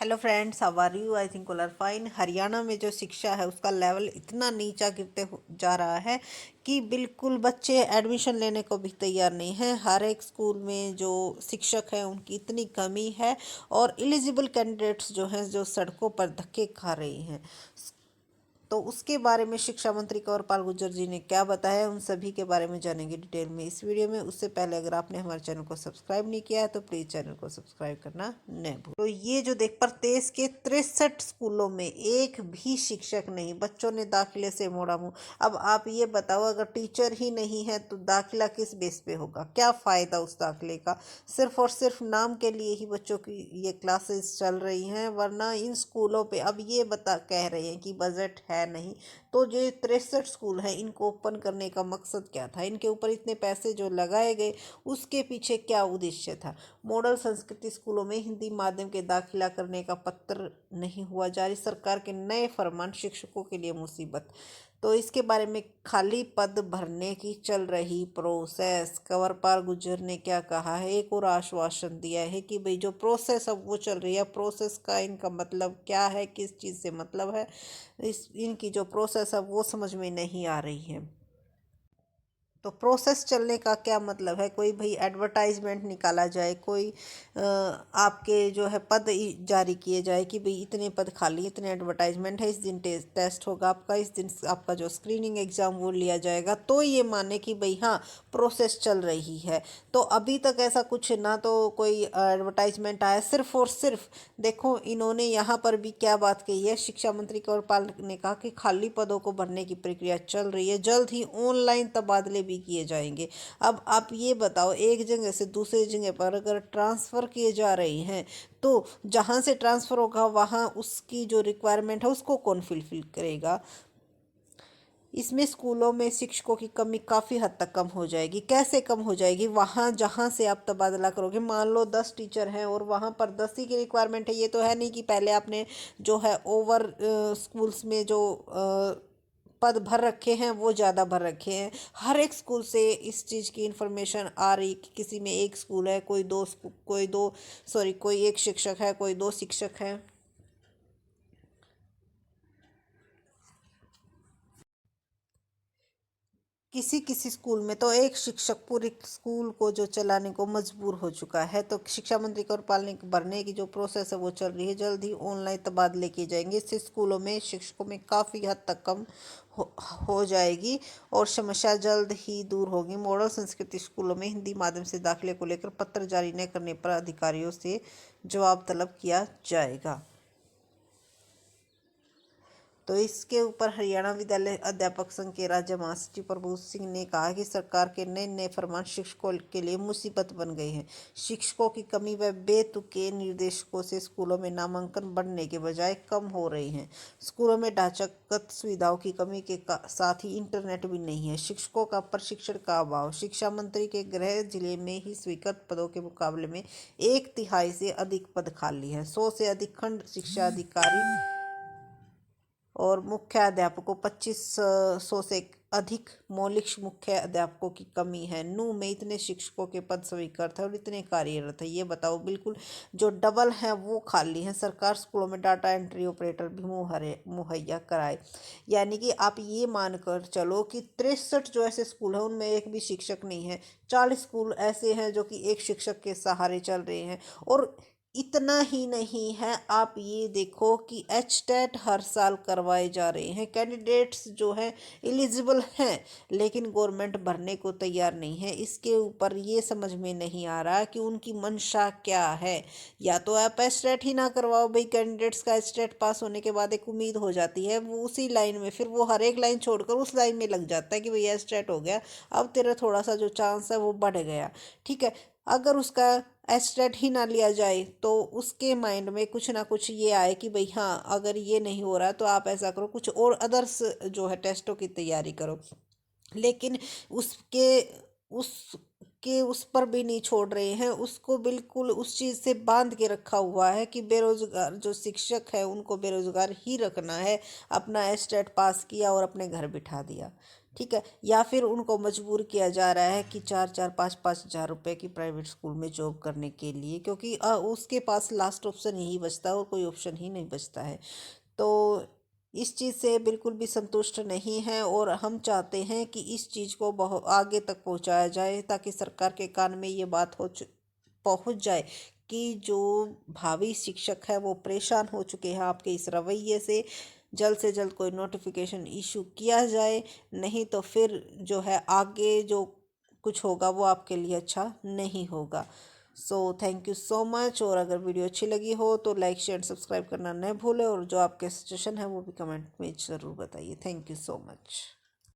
Hello friends, how are you? I think all are fine. Haryana में जो शिक्षा है उसका लेवल इतना नीचा जा रहा है कि बिल्कुल बच्चे एडमिशन लेने को भी तैयार नहीं हैं। हर एक स्कूल में जो शिक्षक हैं उनकी इतनी कमी है और एलिजिबल कैंडिडेट्स जो हैं जो सड़कों पर धक्के खा रहे हैं। तो उसके बारे में शिक्षा मंत्री कंवरपाल गुर्जर जी ने क्या बताया, उन सभी के बारे में जानेंगे डिटेल में इस वीडियो में। उससे पहले अगर आपने हमारे चैनल को सब्सक्राइब नहीं किया है तो प्लीज़ चैनल को सब्सक्राइब करना न भूलें। तो ये जो देख प्रदेश के 63 स्कूलों में एक भी शिक्षक नहीं, बच्चों ने दाखिले से मोड़ा मुंह। अब आप ये बताओ, अगर टीचर ही नहीं है तो दाखिला किस बेस पे होगा? क्या फ़ायदा उस दाखिले का? सिर्फ और सिर्फ नाम के लिए ही बच्चों की ये क्लासेस चल रही हैं, वरना इन स्कूलों पे अब ये कह रहे हैं कि बजट है नहीं। तो जो 63 स्कूल हैं इनको ओपन करने का मकसद क्या था? इनके ऊपर इतने पैसे जो लगाए गए उसके पीछे क्या उद्देश्य था? मॉडल संस्कृति स्कूलों में हिंदी माध्यम के दाखिला करने का पत्र नहीं हुआ जारी, सरकार के नए फरमान शिक्षकों के लिए मुसीबत। तो इसके बारे में खाली पद भरने की चल रही प्रोसेस, कंवरपाल गुर्जर ने क्या कहा है? एक और आश्वासन दिया है कि भाई जो प्रोसेस अब वो चल रही है, प्रोसेस का इनका मतलब क्या है, किस चीज़ से मतलब है, इस इनकी जो प्रोसेस है वो समझ में नहीं आ रही है। तो प्रोसेस चलने का क्या मतलब है? कोई भाई एडवर्टाइजमेंट निकाला जाए, कोई आपके जो है पद जारी किए जाए कि भाई इतने पद खाली, इतने एडवर्टाइजमेंट है, इस दिन टेस्ट होगा आपका, इस दिन आपका जो स्क्रीनिंग एग्ज़ाम वो लिया जाएगा, तो ये माने कि भाई हाँ प्रोसेस चल रही है। तो अभी तक ऐसा कुछ ना तो कोई एडवर्टाइजमेंट आया, सिर्फ और सिर्फ देखो इन्होंने यहाँ पर भी क्या बात कही है। शिक्षा मंत्री कंवरपाल ने कहा कि खाली पदों को भरने की प्रक्रिया चल रही है, जल्द ही ऑनलाइन तबादले भी किए जाएंगे। अब आप ये बताओ, एक जगह से दूसरी जगह पर अगर ट्रांसफ़र किए जा रहे हैं तो जहाँ से ट्रांसफ़र होगा वहाँ उसकी जो रिक्वायरमेंट है उसको कौन फिलफिल करेगा? इसमें स्कूलों में शिक्षकों की कमी काफ़ी हद तक कम हो जाएगी। कैसे कम हो जाएगी? वहाँ जहाँ से आप तबादला करोगे, मान लो 10 टीचर हैं और वहाँ पर 10 ही की रिक्वायरमेंट है। ये तो है नहीं कि पहले आपने जो है ओवर स्कूल्स में जो पद भर रखे हैं वो ज़्यादा भर रखे हैं। हर एक स्कूल से इस चीज़ की इन्फॉर्मेशन आ रही कि किसी में एक स्कूल है, कोई एक शिक्षक है, कोई दो शिक्षक हैं। किसी किसी स्कूल में तो एक शिक्षक पूरी स्कूल को जो चलाने को मजबूर हो चुका है। तो शिक्षा मंत्री कंवरपाल ने भरने की जो प्रोसेस है वो चल रही है, जल्द ही ऑनलाइन तबादले किए जाएंगे। इससे स्कूलों में शिक्षकों में काफ़ी हद तक कम हो, हो जाएगी और समस्या जल्द ही दूर होगी। मॉडल संस्कृति स्कूलों में हिंदी माध्यम से दाखिले को लेकर पत्र जारी न करने पर अधिकारियों से जवाब तलब किया जाएगा। तो इसके ऊपर हरियाणा विद्यालय अध्यापक संघ के राज्य महासचिव प्रभु सिंह ने कहा कि सरकार के नए नए फरमान शिक्षकों के लिए मुसीबत बन गए हैं। शिक्षकों की कमी व बेतुके निर्देशकों से स्कूलों में नामांकन बढ़ने के बजाय कम हो रहे हैं। स्कूलों में ढांचागत सुविधाओं की कमी के साथ ही इंटरनेट भी नहीं है। शिक्षकों का प्रशिक्षण का अभाव। शिक्षा मंत्री के गृह जिले में ही स्वीकृत पदों के मुकाबले में 1/3 से अधिक पद खाली है। 100 से अधिक खंड शिक्षा अधिकारी और मुख्य अध्यापकों 2500 से अधिक मौलिक मुख्य अध्यापकों की कमी है। नू में इतने शिक्षकों के पद स्वीकृत है और इतने कार्यरत है। ये बताओ, बिल्कुल जो डबल हैं वो खाली हैं। सरकार स्कूलों में डाटा एंट्री ऑपरेटर भी मुहैया कराए। यानी कि आप ये मानकर चलो कि 63 जो ऐसे स्कूल हैं उनमें एक भी शिक्षक नहीं है। 40 स्कूल ऐसे हैं जो कि एक शिक्षक के सहारे चल रहे हैं। और इतना ही नहीं है, आप ये देखो कि एचटेट हर साल करवाए जा रहे हैं। कैंडिडेट्स जो हैं एलिजिबल हैं लेकिन गवर्नमेंट भरने को तैयार नहीं है। इसके ऊपर ये समझ में नहीं आ रहा कि उनकी मंशा क्या है। या तो आप एचटेट ही ना करवाओ भाई, कैंडिडेट्स का एचटेट पास होने के बाद एक उम्मीद हो जाती है, वो उसी लाइन में फिर वो हर एक लाइन छोड़कर उस लाइन में लग जाता है कि भाई एचटेट हो गया, अब तेरा थोड़ा सा जो चांस है वो बढ़ गया। ठीक है, अगर उसका एस्टेट ही ना लिया जाए तो उसके माइंड में कुछ ना कुछ ये आए कि भाई हाँ, अगर ये नहीं हो रहा तो आप ऐसा करो, कुछ और अदर्स जो है टेस्टों की तैयारी करो। लेकिन उसके उस पर भी नहीं छोड़ रहे हैं, उसको बिल्कुल उस चीज़ से बांध के रखा हुआ है कि बेरोजगार जो शिक्षक है उनको बेरोजगार ही रखना है। अपना एस्टेट पास किया और अपने घर बिठा दिया। ठीक है, या फिर उनको मजबूर किया जा रहा है कि 4-4 5-5 हज़ार रुपए की प्राइवेट स्कूल में जॉब करने के लिए, क्योंकि उसके पास लास्ट ऑप्शन यही बचता है और कोई ऑप्शन ही नहीं बचता है। तो इस चीज़ से बिल्कुल भी संतुष्ट नहीं है और हम चाहते हैं कि इस चीज़ को बहुत आगे तक पहुंचाया जाए, ताकि सरकार के कान में ये बात पहुंच जाए कि जो भावी शिक्षक है वो परेशान हो चुके हैं आपके इस रवैये से जल्द कोई नोटिफिकेशन इशू किया जाए। नहीं तो फिर जो है आगे जो कुछ होगा वो आपके लिए अच्छा नहीं होगा। So thank you so much. और अगर वीडियो अच्छी लगी हो तो लाइक शेयर सब्सक्राइब करना न भूलें, और जो आपके सजेशन है वो भी कमेंट में ज़रूर बताइए। Thank you so much.